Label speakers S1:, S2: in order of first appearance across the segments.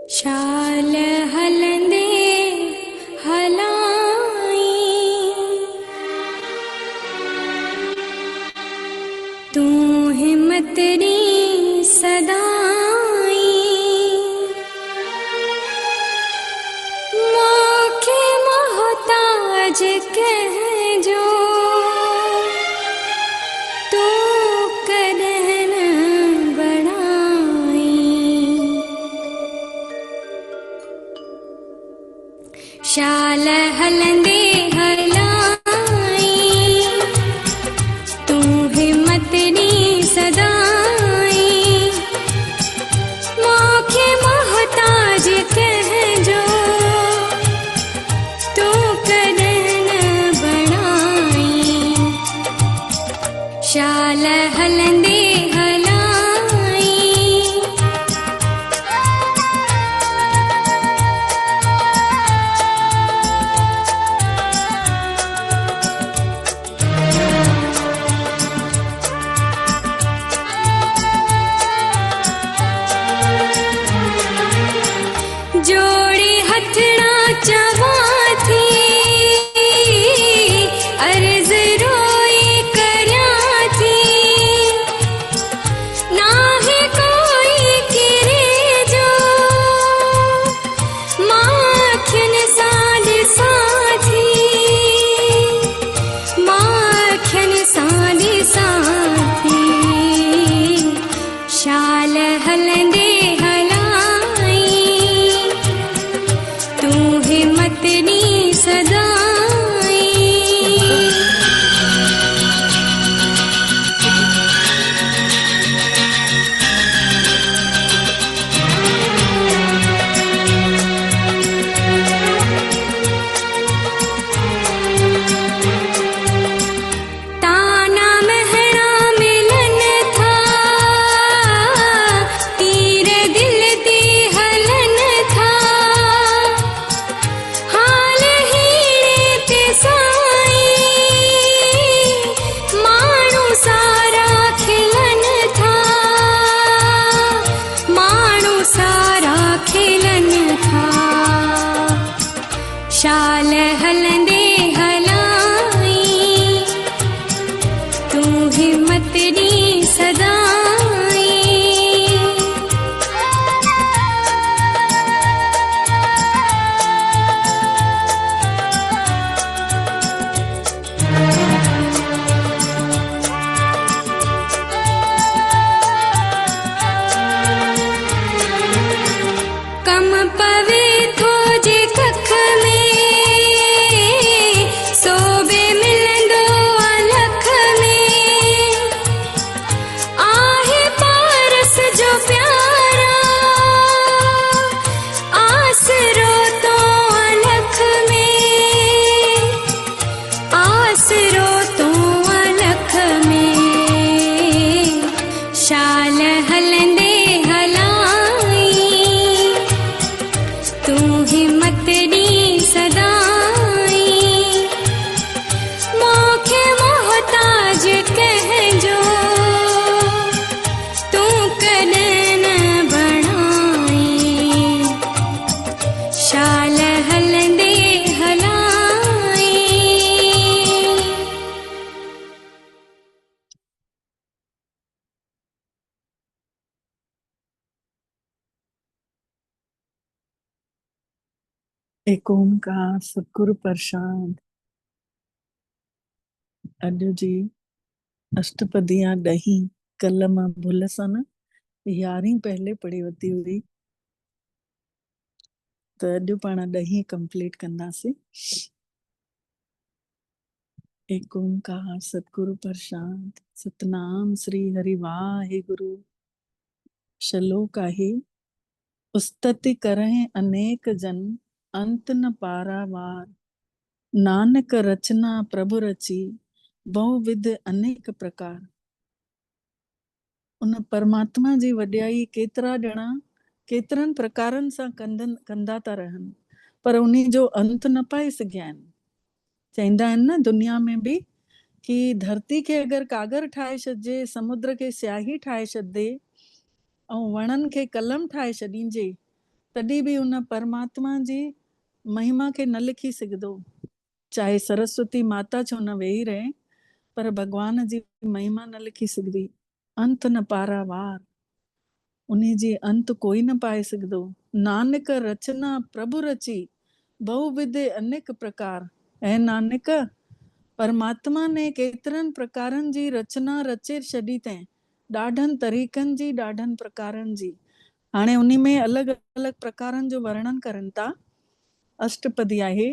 S1: शाल हलंदे हलाई, तू हिम्मत री सदाई। मोखे मोहताज कह जो तू कदन बढ़ाई। शाल हलंदे हलाई, तू हिम्मत री सदाई। मोखे मोहताज कह जो तू कदन बढ़ाई। शाल हलंदे हलाई, जोड़ी हथड़ा चवा थी, अर्ज रोई करया थी। ना है कोई किरे जो माखन साध साथी, माखन साध साथी। शाल हलंदे हलाई, तू हिम्मत री सदाई। ताना महना मिलन था, तीरे दिल दी हलन था। हाल हीणे ते साई, माण्हू सारा खिलन था, माण्हू सारा खिलन था। शाल हलंदे हलाई, तू हिम्मत री सदाई। कम पवे थो जे कख में, सोबे मिलंदो अलख में। आहे पारस जो प्यारा, आसरो तो अलख में, आसरो तो अलख में। शाल हलंदे हलाई, तू हिम्मत री सदाई। मोखे मोहताज कह जो तू कदन बढ़ाई। शाल हलंदे हलाई।
S2: एक ओंकार सतगुरु प्रसाद। अॼु जी अष्टपदियां ॾहीं कल मां भुल सां न 11 पहले पढ़ी वरिती हुई, त अॼु पाण 10 कंप्लीट कंदासीं। एक ओंकार सतगुरु प्रसाद। सतनाम श्री हरि वाहिगुरु। श्लोक आहे, उस्तति करें अनेक जन, अंत न पारावार। नानक रचना प्रभु रची, बहुविध अनेक प्रकार। उन परमात्मा जी वॾियाई केतिरा ॼणा केतिरनि प्रकारनि सां कंदा था रहनि, पर उन्ही जो अंत न पाए सघिया आहिनि। चईंदा आहिनि न दुनिया में बि कि धरती खे अगरि कागर ठाहे छॾिजे, समुद्र खे स्याही ठाहे छॾिजे, ऐं वणनि खे कलम ठाहे छॾींजे, तॾहिं बि उन परमात्मा जी महिमा खे न लिखी सघंदो। चाहे सरस्वती माता छो न वेही रहे, पर भगवान जी महिमा न लिखी सघंदी। अंत न पारावार, उन्हीं जी अंत कोई न पाए सघंदो। नानक रचना प्रभु रची, बहुविध अनेक प्रकार। ऐं नानक, परमात्मा ने केतिरनि प्रकारनि जी रचना रचे छॾी अथई, ॾाढनि तरीक़नि जी, ॾाढनि प्रकारनि जी। हाणे उन्हीं में अलॻि अलॻि प्रकारनि जो वर्णन करनि था। अष्टपदी आहे,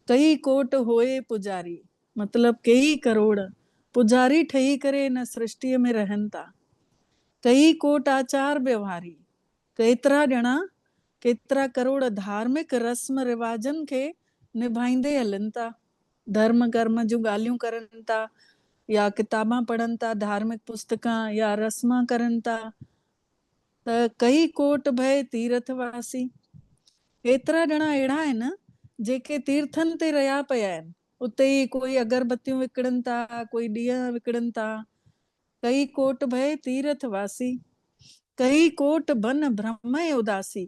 S2: कई कोट होए पुजारी, मतलब कई करोड़ पुजारी ठही करे इन सृष्टिअ में रहनि था। कई कोट आचार व्यवहारी, केतिरा ॼणा, केतिरा करोड़ धार्मिक रस्म रिवाजनि खे निभाईंदे हलनि था, धर्म कर्म जूं ॻाल्हियूं करनि था, या किताबां पढ़नि था, धार्मिक पुस्तकां या रस्मां करनि था। त कई कोट भय तीर्थवासी, केतिरा ॼणा अहिड़ा आहिनि जेके तीर्थनि ते रहिया पिया आहिनि, उते ई कोई अगरबत्तियूं विकिणनि था, कोई ॾीआ विकिणनि था। कई कोट भय तीर्थवासी, कई कोट बन भ्रमय उदासी,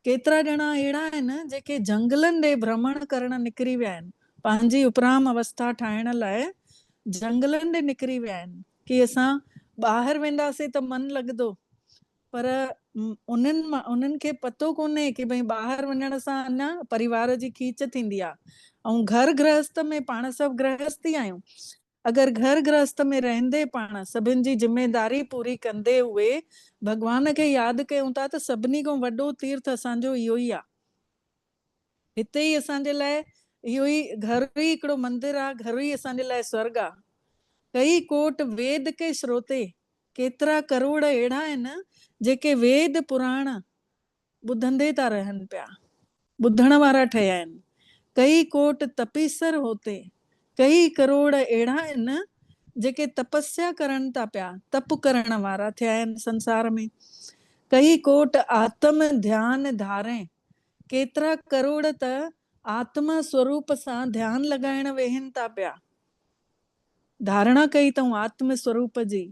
S2: केतिरा ॼणा अहिड़ा आहिनि जेके जंगलनि ॾे भ्रमण करण निकिरी विया आहिनि, पंहिंजी उपराम अवस्था ठाहिण लाइ जंगलनि ॾे निकिरी विया आहिनि कि असां ॿाहिरि वेंदासीं त मन लॻंदो, पर उन्हनि खे पतो कोन्हे कि भई ॿाहिरि वञण सां अञा परिवार जी खीच थींदी आहे। ऐं घर गृहस्थ में पाण सभु गृहस्थी आहियूं, अगरि घर गृहस्थ में रहंदे पाण सभिनि जी जिम्मेदारी पूरी कंदे हुए भगवान खे यादि कयूं था, त सभिनी खां वॾो तीर्थ असांजो इहो ई आहे। हिते ई असांजे लाइ इहो ई घर ई हिकिड़ो मंदिर आहे, घर ई असांजे लाइ स्वर्ग आहे। कई कोट वेद के श्रोते, केतिरा करोड़ अहिड़ा आहिनि जेके वेद पुराण ॿुधंदे था रहनि पिया, ॿुधण वारा ठहिया आहिनि। कई कोट तपीसर होते, कई करोड़ अहिड़ा आहिनि जेके तपस्या करनि था पिया, तप करण वारा थिया आहिनि संसार में। कई कोट आत्म ध्यान धारे, केतिरा करोड़ त आत्मा स्वरूप सां ध्यान लॻाइण वेहनि था पिया, धारणा कई अथऊं आत्म स्वरूप जी।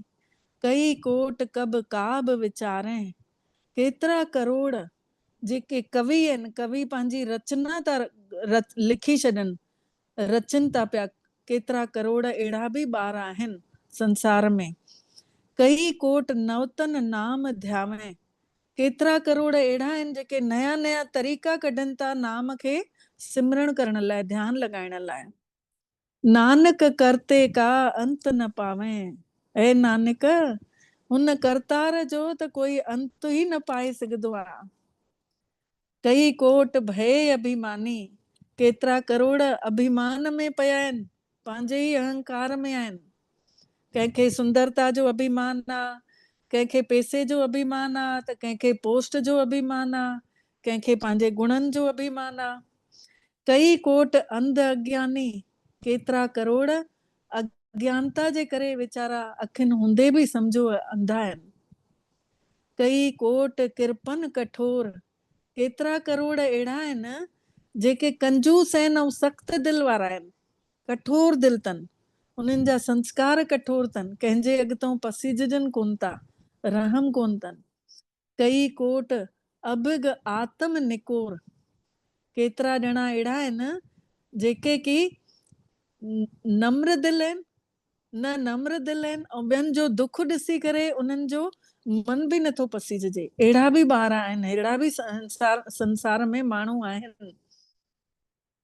S2: कई कोट कब काब विचारे, केतिरा करोड़ जेके कवि आहिनि, कवि पंहिंजी रचना था लिखी छॾनि, रचनि था पिया, केतिरा करोड़ अहिड़ा बि ॿार आहिनि संसार में। कई कोट नवतन नाम ध्यावे, केतिरा करोड़ अहिड़ा आहिनि जेके नया नया तरीक़ा कढनि था नाम खे सिमरण करण लाइ, ध्यान लॻाइण लाइ। नानक करते का अंत न पावे, ऐं नानक हुन करतार जो त कोई अंत ई न पाए सघंदो आहे। कई कोट भय अभिमानी, केतिरा करोड़ अभिमान में पिया आहिनि, पंहिंजे ई अहंकार में आहिनि। कंहिंखे सुंदरता जो अभिमान आहे, कंहिंखे पैसे जो अभिमान आहे, त कंहिंखे पोस्ट जो अभिमान आहे, कंहिंखे पंहिंजे गुणनि जो अभिमान आहे। कई कोट अंध अज्ञानी, केतिरा करोड़ अज्ञानता जे करे वीचारा अखियुनि हूंदे बि सम्झो अंधा आहिनि। कई कोट किरपन कठोर, केतिरा करोड़ अहिड़ा आहिनि जेके कंजूस आहिनि ऐं सख़्त दिलि वारा आहिनि, कठोर दिलि अथनि, उन्हनि जा संस्कार कठोर अथनि, कंहिंजे अॻितो पसीजनि कोन था, रहम कोन अथनि। कई कोट अभिग आत्म निकोर, केतिरा ॼणा अहिड़ा आहिनि जेके कि नम्र दिलि आहिनि, न नम्र दिलि आहिनि, ऐं ॿियनि जो दुख ॾिसी करे उन्हनि जो मन बि नथो पसीजजे। अहिड़ा बि ॿार आहिनि, अहिड़ा बि संसार में माण्हू आहिनि।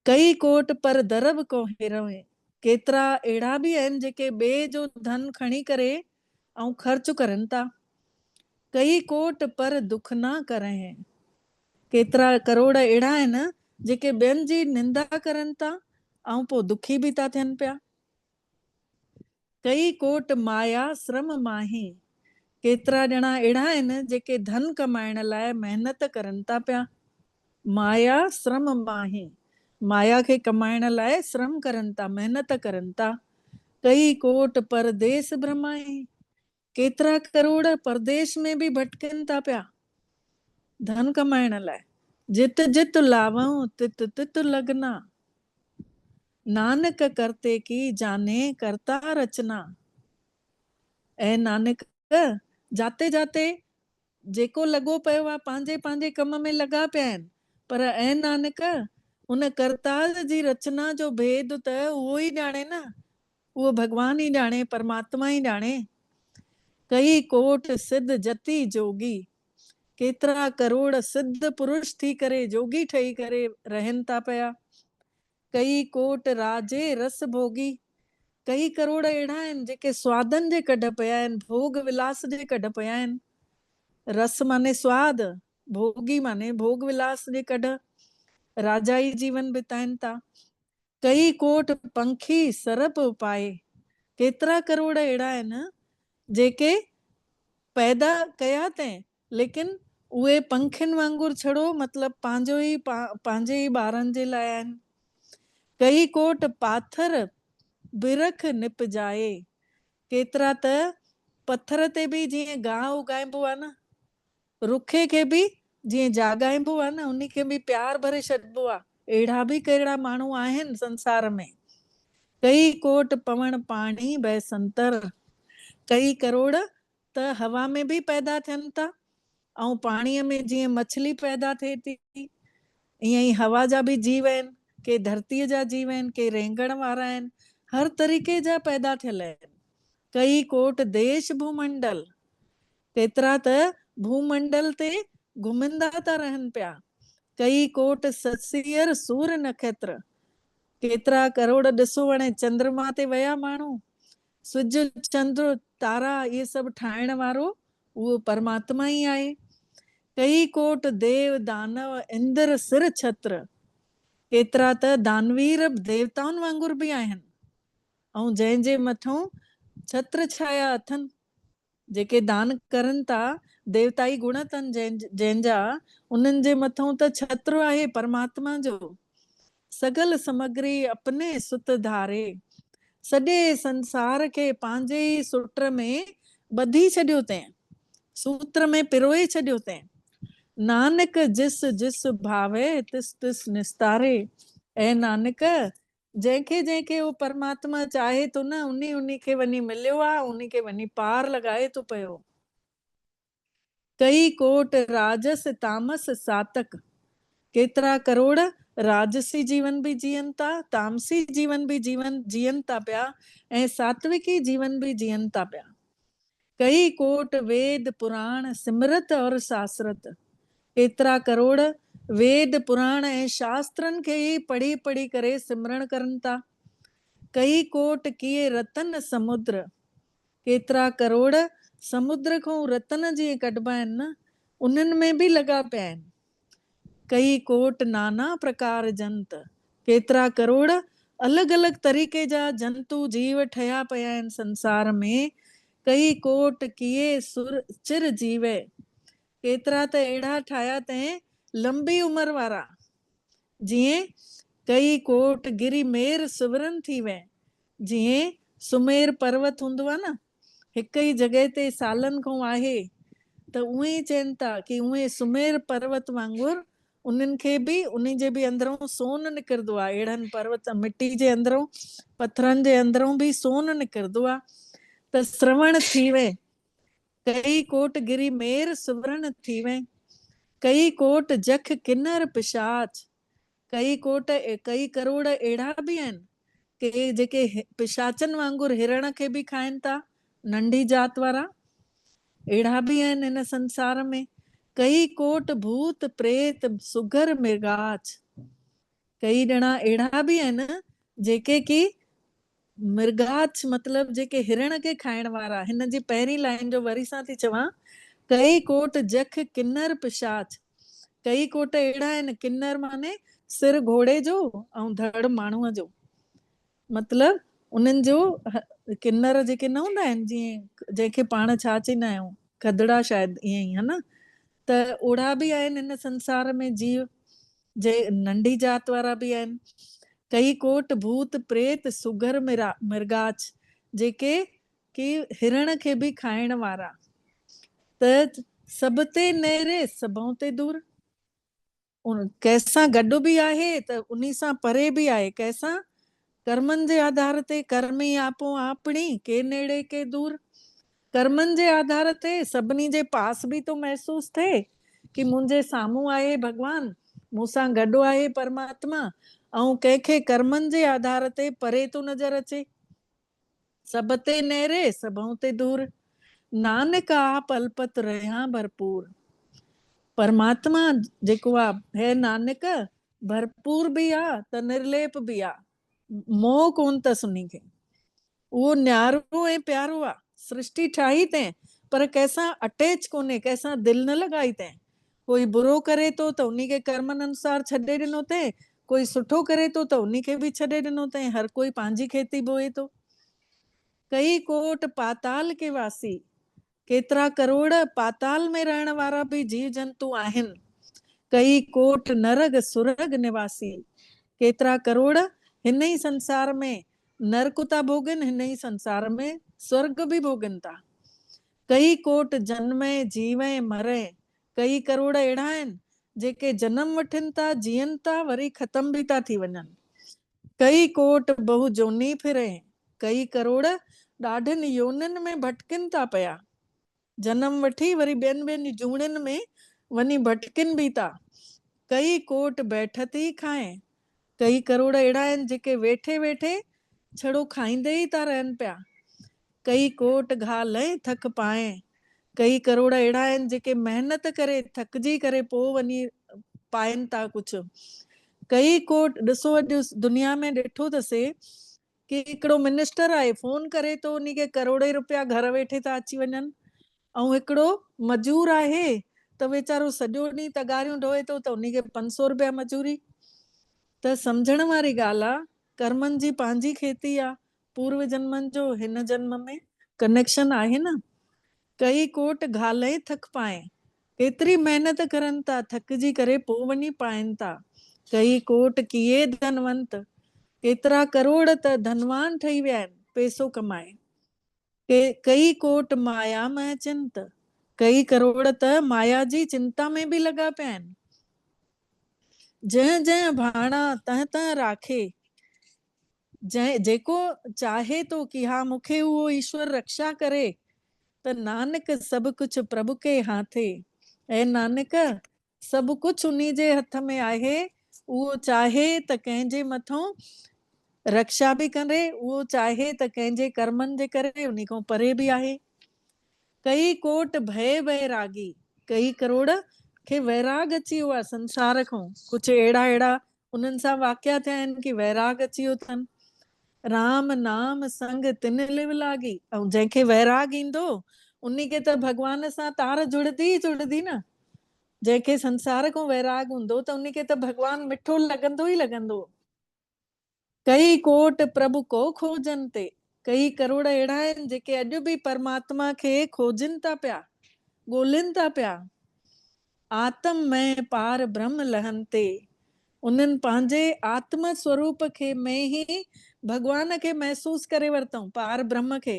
S2: कई कोट पर दरब को हिरवे, केतिरा अहिड़ा बि आहिनि जेके ॿिए जो धन खणी करे ऐं ख़र्च करनि था। कई कोट पर दुख ना करें, केतिरा करोड़ अहिड़ा आहिनि जेके ॿियनि जी निंदा करनि था ऐं पोइ दुखी बि था थियनि पिया। कई कोट माया श्रम माही, केतिरा ॼणा अहिड़ा आहिनि जेके धन कमाइण लाइ महिनत करनि था पिया, माया श्रम माही, माया खे कमाइण लाइ श्रम करनि था, महिनत करनि था। कई कोट परदेस भ्रमाए, केतिरा करोड़ परदेश में बि भटकनि था पिया धन कमाइण लाइ। जित जित लावऊं तित तित लगना, नानक करते की जाने करता रचना। ऐं नानक जाते जाते जेको लॻो पियो आहे पंहिंजे पंहिंजे कम में लॻा पिया आहिनि, पर ऐं नानक उन करतार जी रचना जो भेद त उहो ई ॼाणे न, उहो भॻवान ई ॼाणे, परमात्मा ई ॼाणे। कई कोट सिद्ध जति जोगी, केतिरा करोड़ सिद्ध पुरुष थी करे जोगी ठही करे रहनि था पिया। कई कोट राजे रस भोगी, कई करोड़ अहिड़ा आहिनि जेके स्वादनि जे कढ पिया आहिनि, भोग विलास जे कढ पिया आहिनि। रस माने स्वाद, भोगी माने भोग विलास जे कढ राजाई जीवन बिताइनि था। कई कोट पंखी सरप पाए, केतिरा करोड़ अहिड़ा आहिनि जेके पैदा कया अथई, लेकिन उहे पंखियुनि वांगुरु छड़ो मतिलबु पंहिंजे ई ॿारनि जे लाइ आहिनि। कई कोट पाथर बिरख निपजाए, केतिरा त पत्थर ते बि जीअं गाहु उगाइबो आहे न, रुखे खे बि जीअं जाॻाइबो आहे न, उन खे बि प्यार भरे छॾिबो आहे। अहिड़ा बि कहिड़ा माण्हू आहिनि संसार में। कई कोट पवण पाणी भय संतर, कई करोड़ त हवा में बि पैदा थियनि था, ऐं पाणीअ में जीअं मछली पैदा थिए थी, ईअं ई हवा जा बि जीव आहिनि, के धरतीअ जा जीव आहिनि, के रेंगण वारा आहिनि, हर तरीक़े जा पैदा थियल आहिनि। कई कोट देश भूमंडल, केतिरा त भूमंडल ते घुमंदा था रहनि पिया। कई कोट ससियर सूर्य नक्षत्र, केतिरा करोड़ ॾिसो हाणे चंद्रमा ते विया माण्हू, सिज चंद्र तारा इहे सभु ठाहिण वारो उहो परमात्मा ई आहे। कई कोट देव दानव इंद्र सिर छत्र, केतिरा त दानवीर देवताउनि वांगुर बि आहिनि, ऐं जंहिंजे मथां छत्र छाया अथनि, जेके दान करनि था, देवताई गुण अथनि जंहिंजा, उन्हनि जे मथां त छत्र आहे परमात्मा जो। सगल समग्री अपने सुत धारे, सॼे संसार खे पंहिंजे ई सुट में ॿधी छॾियो अथई, सूत्र में पिरोए छॾियो अथई। नानक जिस जिस भावे तिस तिस निस्तारे, ऐं नानक जंहिंखे जंहिंखे उहो परमात्मा चाहे थो न, उन खे वञी मिलियो आहे, उन खे वञी पार लॻाए थो पियो। कई कोट राजस तामस सातक, केतिरा करोड़ राजसी जीवन भी जीवन था, तामसी जीवन भी जीवन था पिया, ऐं सात्विकी जीवन भी जीवन था पिया। कई कोट वेद पुराण सिमरत और शास्त्रत, केतिरा करोड़ वेद पुराण ऐं शास्त्रनि खे ई पढ़ी पढ़ी करे सिमरण करनि था। कई कोट किए रतन समुद्र, केतिरा करोड़ समुद्र खां रतन जीअं कढिबा आहिनि न, उन्हनि में बि लॻा पिया आहिनि। कई कोट नाना प्रकार जंत, केतिरा करोड़ अलॻि अलॻि तरीक़े जा जंतु जीव ठहिया पिया आहिनि संसार में। कई कोट किए सुर चिर जीवे, केतिरा त अहिड़ा ठाहिया अथई लंबी उमिरि वारा। जीअं कई कोट गिरी मेर सुवरन थी वे, जीअं सुमेर पर्वत हूंदो आहे न, हिक ई जॻह ते सालनि खां आहे, त उहे ई चवनि था कि उहे सुमेर पर्वत वांगुरु उन्हनि खे बि उन जे बि अंदरों सोन निकिरंदो आहे। अहिड़नि पर्वत मिटी जे अंदरों, पत्थरनि जे अंदरों बि सोन निकिरंदो आहे। त श्रवण थी वे, कई कोट गिरी मेर सुवरण थी वे, कई कोट जख किन्नर पिशाच, कई कोट कई करोड़ अहिड़ा बि आहिनि के जेके पिशाचनि वांगुरु हिरण खे बि खाइनि था, नंढी जात वारा अहिड़ा बि आहिनि हिन संसार में। कई कोट भूत प्रेत सुगर मृगाच, कई ॼणा अहिड़ा बि आहिनि जेके कि मृगाच मतिलबु जेके हिरण खे खाइण वारा। हिन जी पहिरीं लाइन जो वरी सां थी चवां, कई कोट जख किन्नर पिशाच, कई कोट अहिड़ा आहिनि, किन्नर माने सिर घोड़े जो ऐं धड़ माण्हूअ जो, मतिलबु उन्हनि जो किन्नर जेके न हूंदा आहिनि, जीअं जंहिंखे पाण छा चईंदा आहियूं, खदड़ा शायदि, ईअं ई है न, त ओड़ा बि आहिनि हिन संसार में जीव, जे नंढी जात वारा बि आहिनि। कई कोट भूत प्रेत सुगर मृगाच, जेके कि हिरण खे बि खाइण वारा। त सभ ते नेरे सभों ते दूर, कंहिंसां गॾु बि आहे त उन सां परे बि आहे। कंहिंसां कर्मनि जे आधार ते, कर्मी आपो आपणी के नेड़े के दूर। कर्मनि जे आधार ते सभिनी जे पास बि तो महसूस थिए कि मुंहिंजे साम्हूं आहे भॻवान, मूंसां गॾु आहे परमात्मा, ऐं कंहिंखे कर्मनि जे आधार ते परे तो नज़र अचे। सब ते नेरे सबहूं ते दूर, नानक आप अलपत रहिया भरपूर। परमात्मा जेको आहे हे नानक भरपूर बि आहे त निर्लेप बि आहे, मोह कोन अथसि उन्ही खे। उहो न्यारो ऐं प्यारो आहे, सृष्टि ठाही तैं पर कंहिंसां अटैच कोन्हे, कंहिंसां दिलि न लॻाई तैं। कोई बुरो करे थो त उन्ही खे कर्मनि अनुसार छॾे ॾिनो तैं, कोई सुठो करे थो त उन्ही खे बि छॾे ॾिनो तैं। हर कोई पंहिंजी खेती बोए थो। कई कोट पाताल के वासी, केतिरा करोड़ पाताल में रहण वारा बि जीव जंतु आहिनि। कई कोट नरग सुरग निवासी, केतिरा करोड़ हिन ई संसार में नरक था भोगनि, हिन ई संसार में स्वर्ग बि भोगनि था। कई कोट जन्मे जीवे मरे, कई करोड़ अहिड़ा आहिनि जेके जनम वठनि था, जीअनि था, वरी ख़तम बि था थी वञनि। कई कोट बहु जोनी फिरे, कई करोड़ ॾाढनि योनिनि में भटकनि था पिया। जनम वठी वरी ॿियनि ॿियनि जूणनि में वञी भटकनि बि था। कई कोट बैठती खाएं, कई करोड़ अहिड़ा आहिनि जेके वेठे वेठे छड़ो खाईंदे ई था रहनि पिया। कई कोट घालय थक पाएं, कई करोड़ अहिड़ा आहिनि जेके महिनत करे थकजी करे पोइ वञी पाइनि था कुझु। कई कोट ॾिसो अॼु दुनिया में ॾिठो अथसीं कि हिकिड़ो मिनिस्टर आहे, फोन करे थो उन्ही खे करोड़े रुपया घर वेठे था अची वञनि, ऐं हिकिड़ो मजूर आहे त वेचारो सॼो ॾींहुं तगारियूं ढोए थो त उन्ही खे 500 रुपया मजूरी। त सम्झण वारी ॻाल्हि आहे, कर्मनि जी पंहिंजी खेती आहे, पूर्व जन्मनि जो हिन जन्म में कनेक्शन आहे न। कई कोट घाले थक पाए, केतिरी महिनत करनि था, थकिजी करे पोइ वञी पाइनि था। कई कोट किए धनवंत, केतिरा करोड़ त धनवान ठही विया आहिनि पैसो कमाए। कई कोट माया में चिंत, कई करोड़ त माया जी चिंता में बि लॻा पिया आहिनि। जंहिं जंहिं भाणा तंहिं तंहिं राखे, जेको चाहे तो कि हा मूंखे उहो ईश्वर रक्षा करे, त नानक सभु कुझु प्रभु के हाथे। ऐं नानक सभु कुझु उन्ही जे हथ में आहे। उहो चाहे त कंहिंजे मथां रक्षा बि करे, उहो चाहे त कंहिंजे कर्मनि जे करे उन्ही खां परे बि आहे। कई कोट भय वैरागी, कई करोड़ खे वैराग अची वियो आहे संसार खां। कुझु अहिड़ा अहिड़ा उन्हनि सां वाकिया थिया आहिनि कि वैराग अची वियो अथनि। राम नाम संग तिन लिव लागी, ऐं जंहिंखे वैराग ईंदो उन्ही खे त भॻवान सां तार जुड़दी ई जुड़दी न। जंहिंखे संसार खां वैराग हूंदो त उन्ही खे त भॻवान मिठो लॻंदो ई लॻंदो। कई कोट प्रभु को खोजन ते, कई करोड़ अहिड़ा आहिनि जेके अॼु बि परमात्मा खे खोजनि था पिया, ॻोल्हिनि था पिया। आत्म में पार ब्रह्म लहन ते, उन्हनि पंहिंजे आत्म स्वरूप खे में ही भॻवान खे महसूस करे वरितऊं, पार ब्रह्म खे।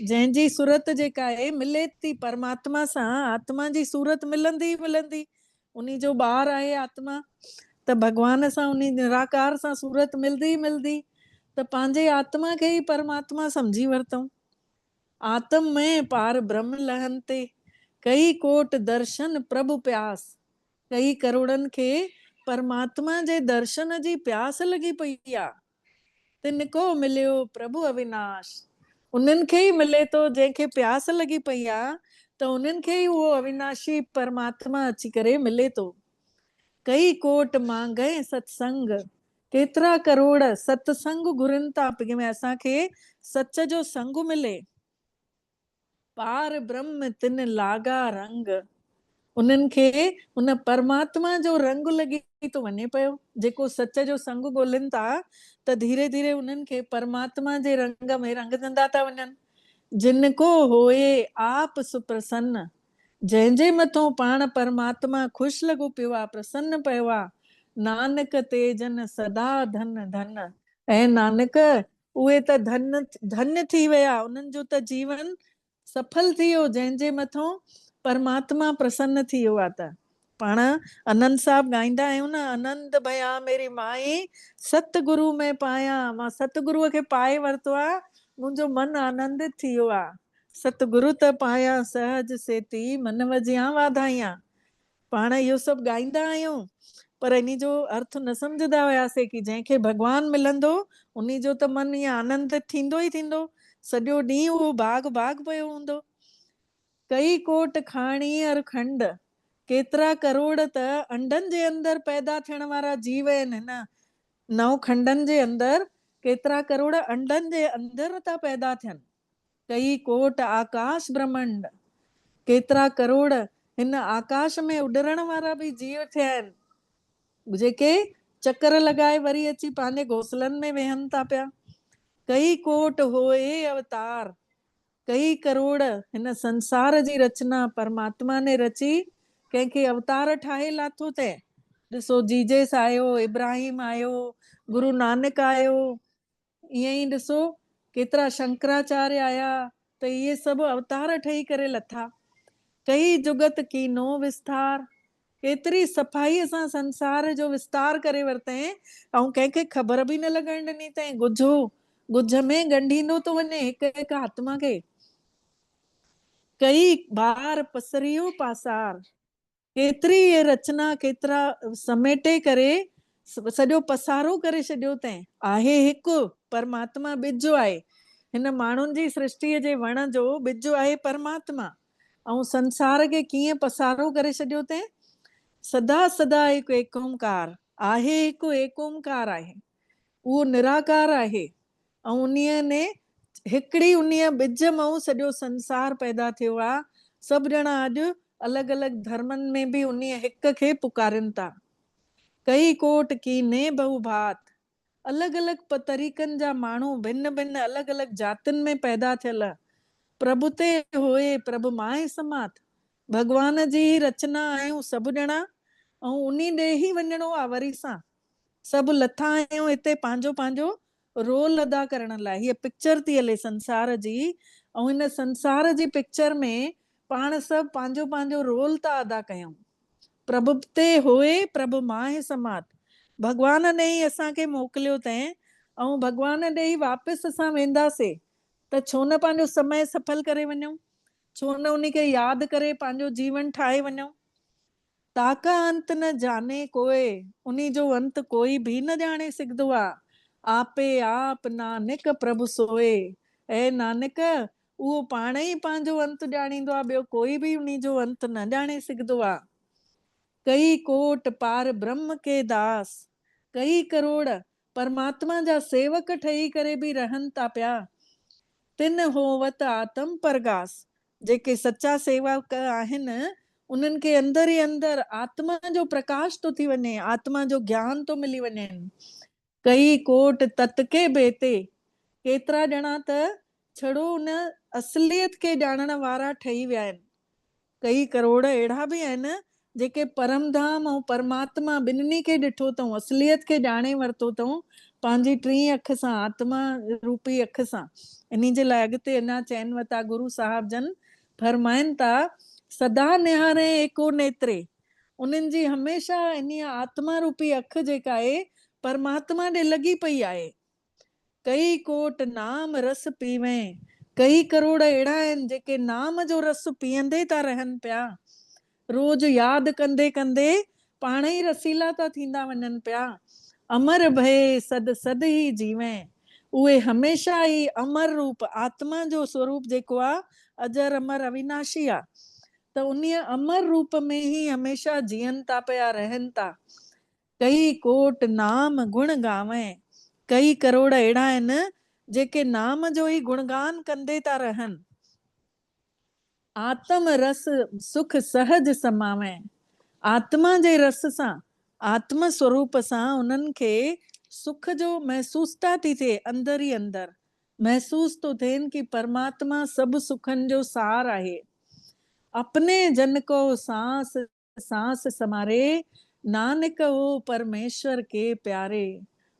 S2: जंहिंजी सूरत जेका आहे मिले थी परमात्मा सां, आत्मा जी सूरत मिलंदी मिलंदी। उन्ही जो ॿार आहे आत्मा, त भॻवान सां उन्ही निराकार सां सूरत मिलदी मिलदी, त पंहिंजे आत्मा खे ई परमात्मा सम्झी वरितऊं। आत्म में पार ब्रह्म लहन ते, कई कोट दर्शन प्रभु प्यास, कई करोड़नि खे परमात्मा जे दर्शन जी प्यास लॻी पई आहे। तिनको मिलियो प्रभु अविनाश, उन्हनि खे ई मिले थो जंहिंखे प्यास लॻी पई आहे, त उन्हनि खे ई उहो अविनाशी परमात्मा अची करे मिले थो। कई कोट मांगे सत्संग, केतिरा करोड़ सत्संग घुरनि था कि असांखे सच जो संग मिले। पार ब्रह्म तिन लागा रंग, उन्हनि खे उन परमात्मा जो रंग लॻी थो वञे पियो। जेको सच जो संग ॻोल्हिनि था त धीरे धीरे उन्हनि खे परमात्मा जे रंग में रंगजंदा था वञनि। जिनको होए आप सुप्रसन्न, जंहिंजे मथां पाण परमात्मा ख़ुशि लॻो पियो आहे, प्रसन्न पियो आहे। नानक तेजन सदा धन धन, ऐं नानक उहे त धन धन्य थी विया, उन्हनि जो त जीवन सफल थी वियो जंहिंजे मथां परमात्मा प्रसन्न थी वियो आहे। त पाण आनंद साहब ॻाईंदा आहियूं न, आनंद भया मेरी माई सतगुरु में पाया, मां सतगुरूअ खे पाए वरितो आहे, मुंहिंजो मन आनंदित थी वियो आहे। सतगुरु त पाया सहज सेती मन वजिया वाधाइया। पाण इहो सभु ॻाईंदा आहियूं, पर इन जो अर्थ न सम्झंदा हुआसीं कि जंहिंखे भॻवानु मिलंदो उन जो त मन ईअं आनंद थींदो ई थींदो, सॼो ॾींहुं उहो बाग बाग पियो हूंदो। कई कोट खाणी अर खंड, केतिरा करोड़ त अंडनि जे अंदरि पैदा थियण वारा जीव आहिनि। हिन 9 खंडनि जे अंदरि केतिरा करोड़ अंडनि जे अंदरि था पैदा थियनि। कई कोट आकाश ब्रह्मंड, केतिरा करोड़ हिन आकाश में उॾरण वारा बि जीव थिया आहिनि, जेके चकर लॻाए वरी अची पंहिंजे घोंसलनि में वेहनि था पिया। कई कोट होए अवतार, कई करोड़ हिन संसार जी रचना परमात्मा ने रची कंहिंखे अवतार ठाहे लाथो ते। ॾिसो जीजेस आयो, इब्राहिम आयो, गुरु नानक आयो, ईअं ई ॾिसो केतिरा शंकराचार्य आया, त इहे सभु अवतार ठही करे लथा। कई जुगत कीनो विस्तार, केतिरी सफ़ाई सां संसार जो विस्तार करे वरितई ऐं कंहिंखे ख़बर बि न लॻण ॾिनी अथई। गुझ में ॻंढींदो थो वञे हिकु हिकु आत्मा खे। कई बार पसरियो पासार, केतिरी ये रचना केतिरा समेटे करे सॼो पसारो करे छॾियो अथई। आहे हिकु परमात्मा ॿिज आहे, हिन माण्हुनि जी सृष्टिअ जे वण जो ॿिज आहे परमात्मा। ऐं संसार खे कीअं पसारो करे छॾियो अथई। सदा सदा हिकु एक ओंकार आहे, हिकु एक ओंकार आहे, उहो निराकार आहे। ऐं उन्हीअ ने हिकिड़ी उन्हीअ ॿिज मां सॼो संसार पैदा थियो आहे। सभु ॼणा अॼु अलॻि अलॻि धर्मनि में बि उन्हीअ हिक खे पुकारनि था। कई कोट की ने बहुभात, अलॻि अलॻि तरीक़नि जा माण्हू भिन्न भिन्न अलॻि अलॻि जातियुनि में पैदा थियल। प्रभु ते होए प्रभु माए समात, भॻवान जी रचना आहियूं सभु ॼणा, ऐं उन ॾे ई वञिणो आहे। वरी सां सभु लथा आहियूं हिते पंहिंजो पंहिंजो रोल अदा करण लाइ। हीअ पिक्चर थी हले संसार जी, ऐं हिन संसार जी पिक्चर में पाण सभु पंहिंजो पंहिंजो रोल था अदा कयूं। प्रभु ते होए प्रभु माहे समात, भॻवान ने ई असांखे मोकिलियो अथई, ऐं भॻवान ॾे ई वापसि असां वेंदासीं। त छो न पंहिंजो समय सफल करे वञूं, छो न उन खे यादि करे पंहिंजो जीवन ठाहे वञूं। ताका अंत न जाने कोई, उन्ही जो अंत कोई भी न जाने सघंदो आहे। आपे आप नानक प्रभु सोए, ऐं नानक उहो पाण ई पंहिंजो अंत ॼाणींदो आहे, ॿियो कोई बि उन्ही जो अंत न ॼाणे सघंदो आहे। कई कोट पार ब्रह्म के दास, कई करोड़ परमात्मा जा सेवक ठही करे बि रहनि था पिया। तिन होवत आत्म परगास, जेके सच्चा सेवक आहिनि उन्हनि खे अंदरि ई अंदरि आत्मा जो प्रकाश थो थी वञे, आत्मा जो ज्ञान थो मिली वञे। कई कोट तत के बेते, केतिरा ॼणा त छड़ो उन असलियत खे ॼाणण वारा ठही विया आहिनि। कई करोड़ अहिड़ा बि आहिनि जेके परमधाम ऐं परमात्मा ॿिन्हिनि खे ॾिठो अथऊं, असलियत खे ॼाणे वरितो अथऊं पंहिंजी टीं अख सां, आत्मा रूपी अख सां। इन जे लाइ अॻिते अञा चइनि वता गुरु साहिब जन फरमाइनि था, सदा निहारे एको नेत्रे, उन्हनि जी हमेशा इन आत्मा रूपी अख जेका आहे परमात्मा ॾे लॻी पई आहे। कई कोट नाम रस पीवे, कई करोड़ अहिड़ा आहिनि जेके नाम जो रस पीअंदे था रहनि पिया। रोज यादि कंदे कंदे पाण ई रसीला था थींदा वञनि पिया। अमर भय सद सद ही जीवे, उहे हमेशा ई अमर रूप आत्मा जो स्वरूप जेको आहे अजर अमर अविनाशी आहे, त उन अमर रूप में ही हमेशा जीअनि था पिया, रहनि था। कई कोट नाम गुण गावे, कई करोड़ अहिड़ा आहिनि जेके नाम जो ई गुणगान कंदे था रहनि। आत्म रस सुख सहज समावे, आत्मा जे रस सां, आत्म स्वरूप सां उन्हनि खे सुख जो महसूस था थी थिए, अंदरि ई अंदरि महसूस तो थियनि कि परमात्मा सभु सुखनि जो सार आहे। अपने जन को सांस सांस समारे, नानक हो परमेश्वर के प्यारे,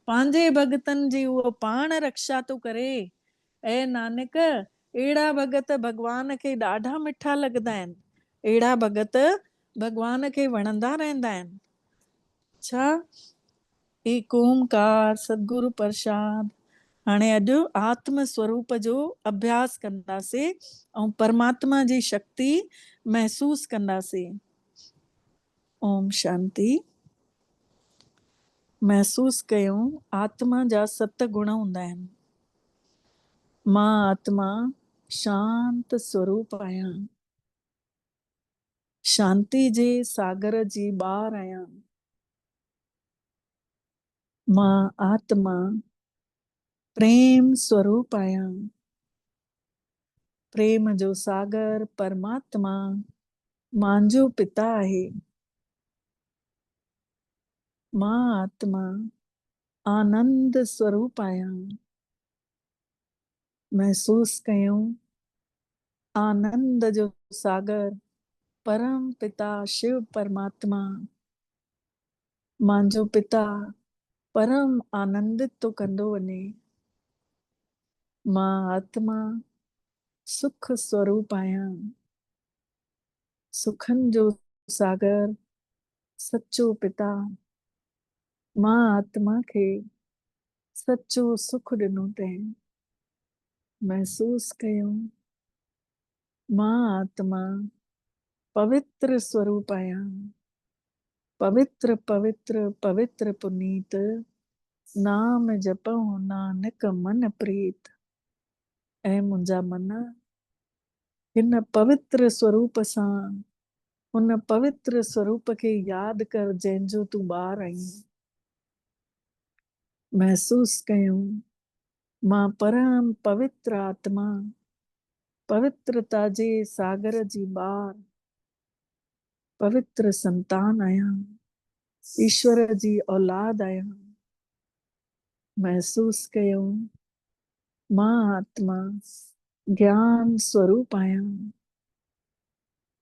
S2: पंहिंजे भगतनि जी उहो पाण रक्षा थो करे। ऐं नानक अहिड़ा भगत भॻवान खे ॾाढा मिठा लॻंदा आहिनि, अहिड़ा भगत भॻवान खे वणंदा रहंदा आहिनि। छा एक ओंकार सतगुरु प्रसाद। हाणे अॼु आत्म स्वरूप जो अभ्यास कंदासीं ऐं परमात्मा जी शक्ति महसूस कंदासीं। ओम शांति। महसूस कयूं आत्मा जा 7 गुण हूंदा आहिनि। मां आत्मा शांत स्वरूप आहियां, शांति जे सागर जी ॿार आहियां। मां आत्मा प्रेम स्वरूप आहियां, प्रेम जो सागर परमात्मा मुंहिंजो पिता आहे। मां आत्मा आनंद स्वरूप आहियां। महसूस कयूं आनंद जो सागर परम पिता शिव परमात्मा मुंहिंजो पिता परम आनंदित तो कंदो वञे। मां आत्मा सुख स्वरूप आहियां, सुखनि जो सागर सच्चो पिता मां आत्मा खे सच्चो सुख ॾिनो अथई। महसूस कयूं मां आत्मा पवित्र स्वरूप आहियां, पवित्र पवित्र पवित्र पुनीत नाम जपऊं नानक मन प्रीत। ऐं मुंहिंजा मन हिन पवित्र स्वरूप सां हुन पवित्र स्वरूप खे यादि कर जंहिंजो तूं ॿार आहीं। महसूस कयूं मां परम पवित्र आत्मा पवित्रता जे सागर जी ॿार पवित्र संतान आहियां, ईश्वर जी औलाद आहियां। महसूस कयूं मां आत्मा ज्ञान स्वरूप आहियां,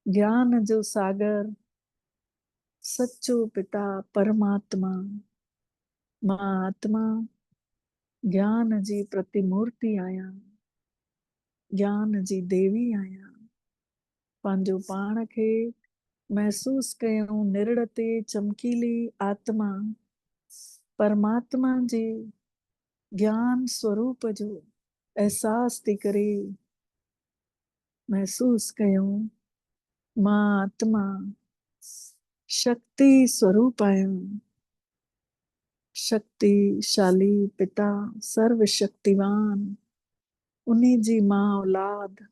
S2: ज्ञान जो सागर सच्चो पिता परमात्मा मां आत्मा ज्ञान जी प्रतिमूर्ति आहियां, ज्ञान जी देवी आहियां। पंहिंजो पाण खे महसूस कयूं निरड़ ते चमकीली आत्मा परमात्मा जे ज्ञान स्वरूप जो एहसास थी करे। महसूस कयूं मां आत्मा शक्ति स्वरूप आहियां, शक्तिशाली पिता सर्वशक्तिवान उन्हीं जी मां औलाद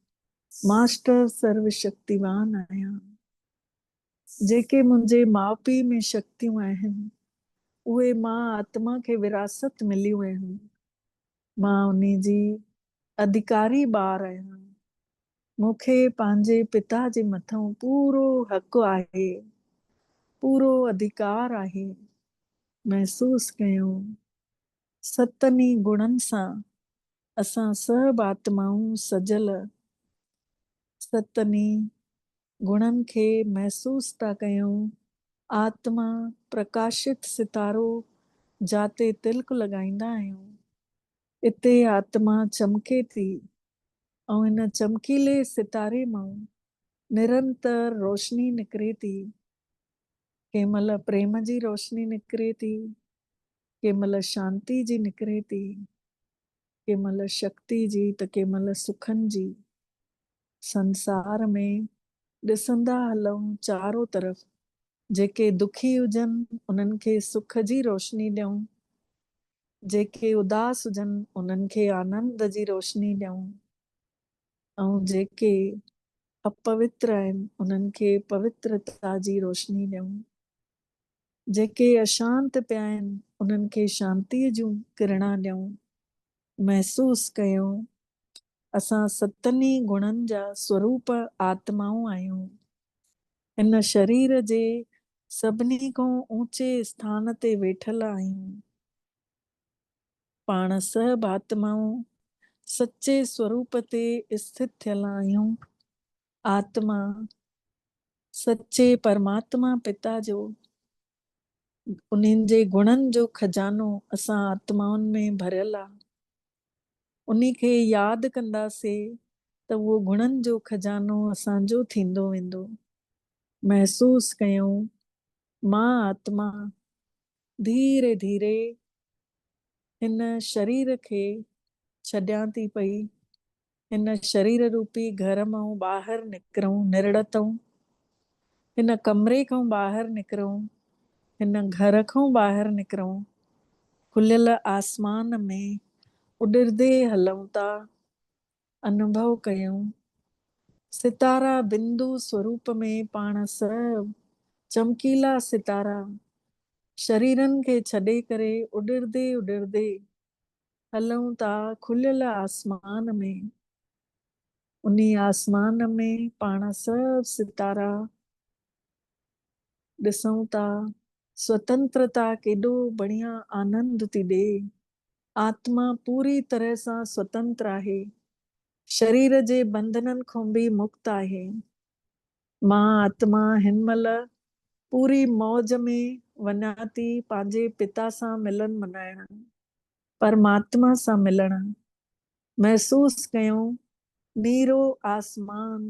S2: मास्टर सर्वशक्तिवान आहियां। जेके मुंहिंजे माउ पीउ में शक्तियूं आहिनि उहे मां आत्मा खे विरासत मिलियूं आहिनि। मां उन्हीं जी अधिकारी ॿार आहियां। मूंखे पंहिंजे पिता जे मथां पूरो हक़ आहे, पूरो अधिकार आहे। महसूस कयूं सतनि गुणनि सां असां सभु आत्माऊं सजल, सतनि गुणनि खे महसूस था कयूं। आत्मा प्रकाशित सितारो जाते तिलक लॻाईंदा आहियूं इते आत्मा चमके थी ऐं हिन चमकीले सितारे मां निरंतर रोशनी निकिरे थी। कंहिं महिल प्रेम जी रोशनी निकिरे थी, कंहिं महिल शांति जी निकिरे थी, कंहिं महिल शक्ति जी त कंहिं महिल सुखनि जी। संसार में ॾिसंदा हलूं चारों तरफ़ जेके दुखी हुजनि उन्हनि खे सुख जी रोशनी ॾियूं, जेके उदास हुजनि उन्हनि खे आनंद जी रोशनी ॾियूं ऐं जेके अपवित्र आहिनि उन्हनि खे पवित्रता जी रोशनी ॾियूं। जेके अशांत पिया आहिनि उन्हनि खे शांतीअ जूं किरणा ॾियूं। महसूस कयूं असां सतनि गुणनि जा स्वरूप आत्माऊं आहियूं। हिन शरीर जे सभिनी खां ऊचे स्थान ते वेठल आहियूं। पाण सभु आत्माऊं सच्चे स्वरूप ते स्थित थियल आहियूं। आत्मा सच्चे परमात्मा पिता जो उन्हनि जे गुणनि जो खजानो असां आत्माउनि में भरियल आहे। उन्ही खे यादि कंदासीं त उहो गुणनि जो खजानो असांजो थींदो वेंदो। महसूस कयूं मां आत्मा धीरे धीरे हिन शरीर खे छॾियां थी पई, हिन शरीर रूपी घर मां ॿाहिरि निकिरूं, निर्ड़तऊं, हिन कमरे खां ॿाहिरि निकिरूं, हिन घर खां ॿाहिरि निकिरूं, खुलियल आसमान में उॾिरदे हलूं था, अनुभव कयूं, सितारा बिंदु स्वरूप में पाण सभु चमकीला सितारा शरीरनि खे छॾे करे उॾिरदे उॾिरदे हलूं था खुलियल आसमान में। उन्ही आसमान में पाण सभु सितारा ॾिसूं था। स्वतंत्रता केॾो बढ़िया आनंद थी ॾे। आत्मा पूरी तरह सां स्वतंत्र आहे, शरीर जे बंधननि खां बि मुक्त आहे। मां आत्मा हिन महिल पूरी मौज में वञा थी पंहिंजे पिता सां मिलन मनाइण, परमात्मा सां मिलण। महसूस कयूं नीरो आसमान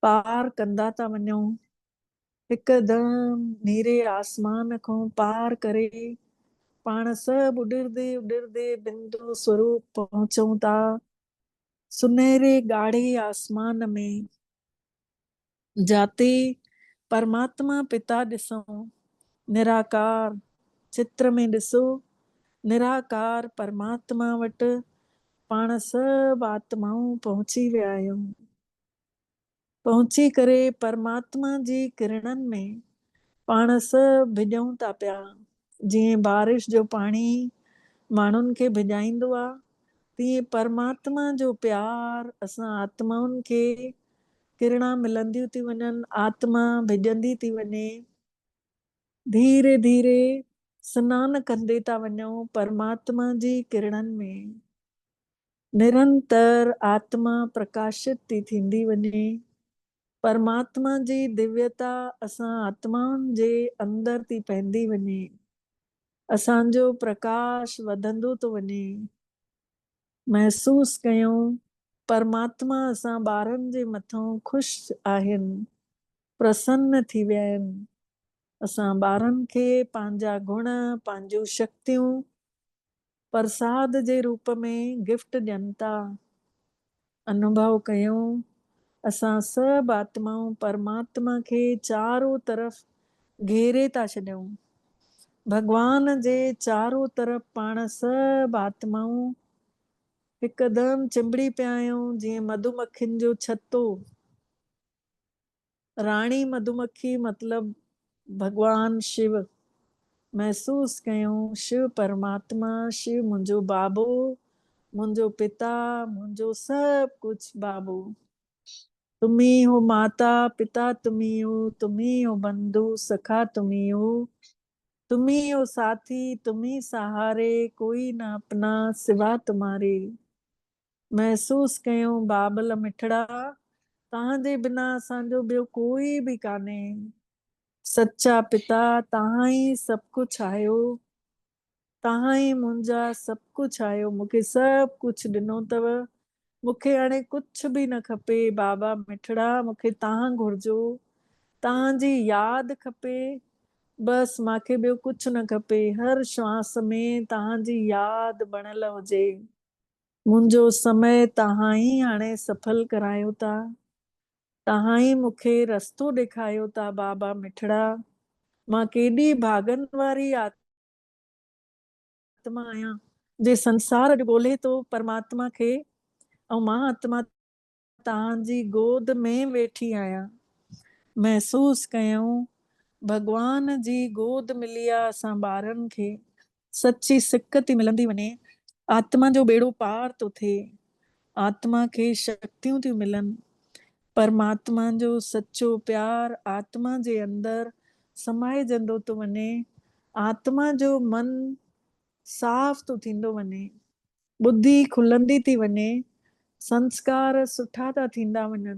S2: पार कंदा था वञूं, हिकदमि नीरे आसमान खां पार करे पाण सभु उॾिरदे उॾिरदे बिंदु स्वरूप पहुचूं था, सुनहरे ॻाढ़े आसमान में, जाते परमात्मा पिता ॾिसूं, निराकार चित्र में ॾिसो, निराकार परमात्मा वटि पाण सभु आत्माऊं पहुची विया आहियूं। पहुची करे परमात्मा जी किरणनि में पाण सभु भिॼूं था पिया। जीअं बारिश जो पाणी माण्हुनि खे भिॼाईंदो आहे, तीअं परमात्मा जो प्यार असां आत्माउनि खे किरणा मिलंदियूं थी वञनि, आत्मा भिॼंदी थी वञे। धीरे धीरे सनानु कंदे था वञूं परमात्मा जी किरणनि में। निरंतर आत्मा प्रकाशित थी थींदी वञे। परमात्मा जी दिव्यता असां आत्माउनि जे अंदर थी पवंदी वञे। असांजो प्रकाश वधंदो थो वञे। महसूस कयूं परमात्मा असां ॿारनि जे मथां ख़ुशि आहिनि, प्रसन्न थी विया आहिनि। असां ॿारनि खे पंहिंजा गुण, पंहिंजूं शक्तियूं प्रसाद जे रूप में गिफ्ट ॾियनि था। अनुभव कयूं असां सभु आत्माऊं परमात्मा खे चारों तरफ़ घेरे था छॾियूं। भगवान जे चारों तरफ़ पाण सभु आत्माऊं हिकदमि चिंबड़ी पिया आहियूं, जीअं मधुमक्खियुनि जो छतो। राणी मधुमक्खी मतलब भगवान शिव। महसूस कयूं शिव परमात्मा, शिव मुंहिंजो बाबो, मुंहिंजो पिता, मुंहिंजो सभु कुछ बाबो। तुम्ही हो माता पिता, तुम्ही हो बंधु सखा, तुम्ही हो साथी, तुम्ही सहारे, कोई ना अपना सिवा तुम्हारे। महसूस कयूं बाबल मिठड़ा, तव्हांजे बिना असांजो ॿियो कोई बि कान्हे। सच्चा पिता तव्हां ई सभु कुझु आहियो, तव्हां ई मुंहिंजा सभु कुझु आहियो। मूंखे सभु कुझु ॾिनो अथव, मूंखे हाणे कुझु बि न खपे। बाबा मिठड़ा मूंखे तव्हां घुरिजो, तव्हांजी यादि खपे, बसि मूंखे ॿियो कुझु न खपे। हर श्वास में तव्हांजी यादि बणियल हुजे। मुंहिंजो समय तव्हां ई हाणे सफल करायो था, तव्हां ई मूंखे रस्तो ॾेखारियो था। बाबा मिठड़ा मां केॾी भागन वारी आत्मा आहियां, जे संसार अॼु ॻोल्हे थो परमात्मा खे, ऐं मां आत्मा तव्हांजी गोद में वेठी आहियां। महसूस कयूं भगवान जी गोद मिली आहे असां ॿारनि खे। सची सिक थी मिलंदी वञे, आत्मा जो बेड़ो पार थो थिए, आत्मा खे शक्तियूं थियूं मिलनि। परमात्मा जो सच्चो प्यार आत्मा जे अंदर समाइजंदो थो वञे। आत्मा जो मन साफ़ थो थींदो वञे, बुद्धि खुलंदी थी वञे, संस्कार सुठा था थींदा वञनि।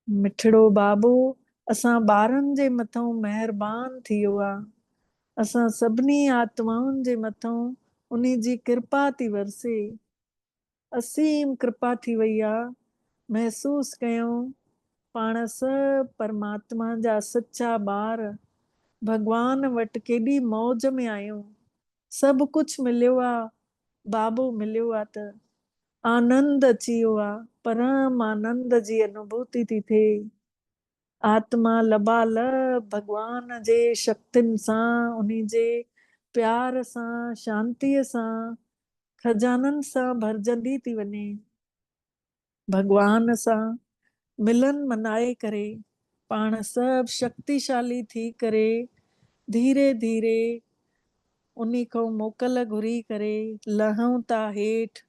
S2: मिठड़ो बाबो असां ॿारनि जे मथां महिरबान थी वियो आहे। असां सभिनी आत्माउनि जे मथां उन जी कृपा थी वरसे, असीम कृपा थी वई आहे। महसूस कयूं पाण सभु परमात्मा जा सच्चा ॿार भगवान वटि केॾी मौज में आहियूं। सभु कुझु मिलियो आहे, बाबो मिलियो आहे त आनंद अची वियो आहे, परम आनंद जी अनुभूति थी थिए। आत्मा लबालब भगवान जे शक्तियुनि सां, उन्ही जे प्यार सां, शांतीअ सां, खजाननि सां भरजंदी थी वञे। भगवान सां मिलन मनाए करे पाण सभु शक्तिशाली थी करे धीरे धीरे उन्ही खां मोकल घुरी करे लहूं था हेठि,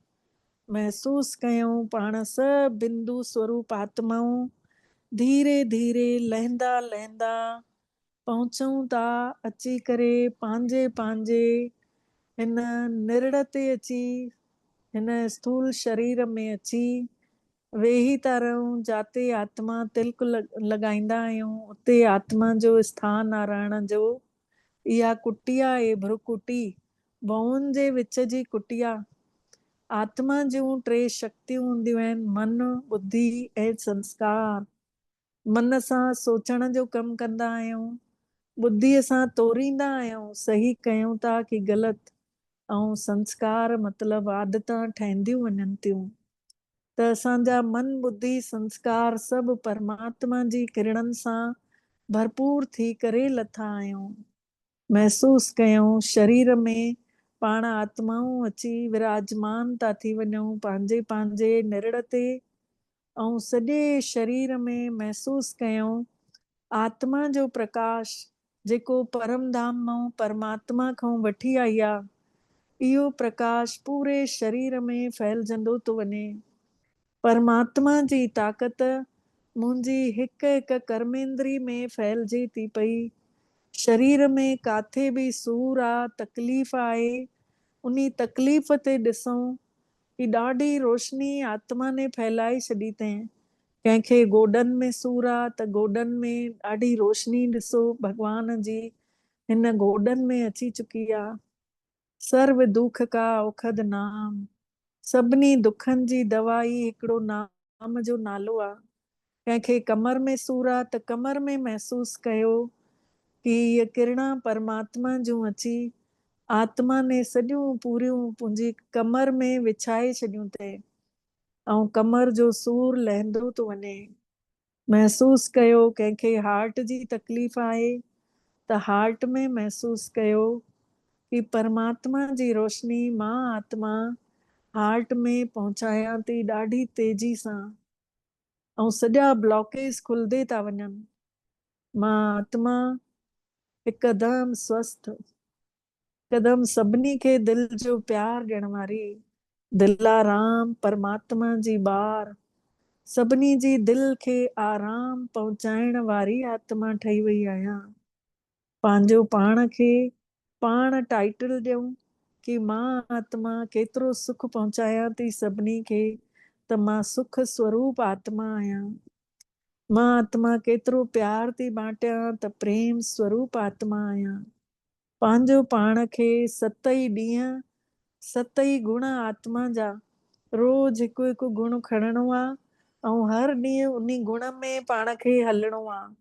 S2: महसूस कयूं पाण सभु बिंदु स्वरूप आत्माऊं धीरे धीरे लहंदा लहंदा पहुचूं था अची करे पंहिंजे पंहिंजे हिन निरड़ ते अची, हिन स्थूल शरीर में अची वेही था रहूं। जाते आत्मा तिलक लॻाईंदा आहियूं उते आत्मा जो स्थान आहे रहण जो। इहा कुटिया आहे भ्रुकुटी, बउनि जे विच जी कुटिया। आत्मा जूं टे शक्तियूं हूंदियूं आहिनि, मन, बुद्धि ऐं संस्कार। मन सां सोचण जो कमु कंदा आहियूं, बुद्धीअ सां तोरींदा आहियूं सही कयूं था कि ग़लति, ऐं संस्कार मतिलबु आदतां ठहंदियूं वञनि थियूं। त असांजा मन, बुद्धि, संस्कार सभु परमात्मा जी किरणनि सां भरपूर थी करे लथा आहियूं। महसूस कयूं शरीर में पाण आत्माऊं अची विराजमान था थी वञूं पंहिंजे पंहिंजे निरड़ ते, ऐं सॼे शरीर में महसूस कयूं आत्मा जो प्रकाश जेको परम धाम मां परमात्मा खां वठी आई आहे, इहो प्रकाश पूरे शरीर में फैलजंदो थो वञे। परमात्मा जी ताक़त मुंहिंजी हिकु हिकु कर्मेंद्री में फैलजे थी पई। शरीर में काथे बि सूर आहे, तकलीफ़ आहे, उन्ही तकलीफ़ ते ॾिसूं कि ॾाढी रोशनी आत्मा ने फैलाए छॾी अथई। कंहिंखे गोॾनि में सूर आहे त गोॾनि में ॾाढी रोशनी ॾिसो भगवान जी हिन गोॾनि में अची चुकी आहे। सर्व दुख का औखद नाम, सभिनी दुखनि जी दवाई हिकिड़ो नाम जो नालो आहे। कंहिंखे कमर में सूर आहे त कमर में महसूस कयो कि इहे किरणा परमात्मा जूं अची आत्मा ने सॼियूं पूरियूं मुंहिंजी कमर में विछाए छॾियूं अथई, ऐं कमर जो सूर लहंदो थो वञे। महसूस कयो कंहिंखे हार्ट जी तकलीफ़ आहे त हार्ट में महसूस कयो कि परमात्मा जी रोशनी मां आत्मा हार्ट में पहुचायां थी ॾाढी तेजी सां, ऐं सॼा ब्लॉकेज खुलंदे था वञनि। मां आत्मा हिकदमि स्वस्थ, हिकदमि सभिनी खे दिल जो प्यार ॾियण वारी, दिलाराम परमात्मा जी ॿार, सभिनी जी दिल खे आराम पहुचाइण वारी आत्मा ठही वई आहियां। पंहिंजो पाण खे पाण टाइटल ॾियूं कि मां आत्मा केतिरो सुख पहुचायां थी सभिनी खे, त मां सुख स्वरूप आत्मा आहियां। मां आत्मा केतिरो प्यार थी बांटियां त प्रेम स्वरूप आत्मा आहियां। पंहिंजो पाण खे 7 ई ॾींहं 7 ई गुण आत्मा जा रोज़ हिकु हिकु गुण खणणो आहे, ऐं हर ॾींहुं उन्ही गुण में पाण खे हलणो आहे।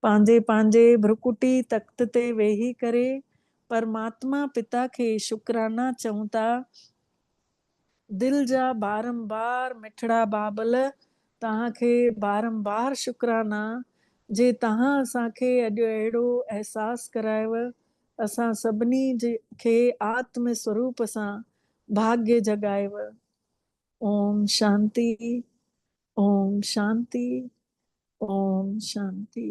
S2: पंहिंजे पंहिंजे भ्रुकुटी तख़्त ते वेही करे परमात्मा पिता खे शुकराना चऊं था। दिल जा बारंबार मिठड़ा बाबल तव्हांखे बारंबार शुकराना जे तव्हां असांखे अॼु अहिड़ो अहसासु करायव, असां सभिनी खे आत्म स्वरूप सां भाग्य जगायव। ओम शांति, ओम शांति, ओम शांति।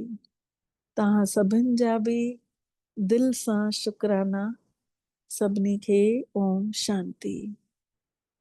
S2: तव्हां सभिनि जा बि दिल सां शुकराना। सभिनी खे ओम शांति।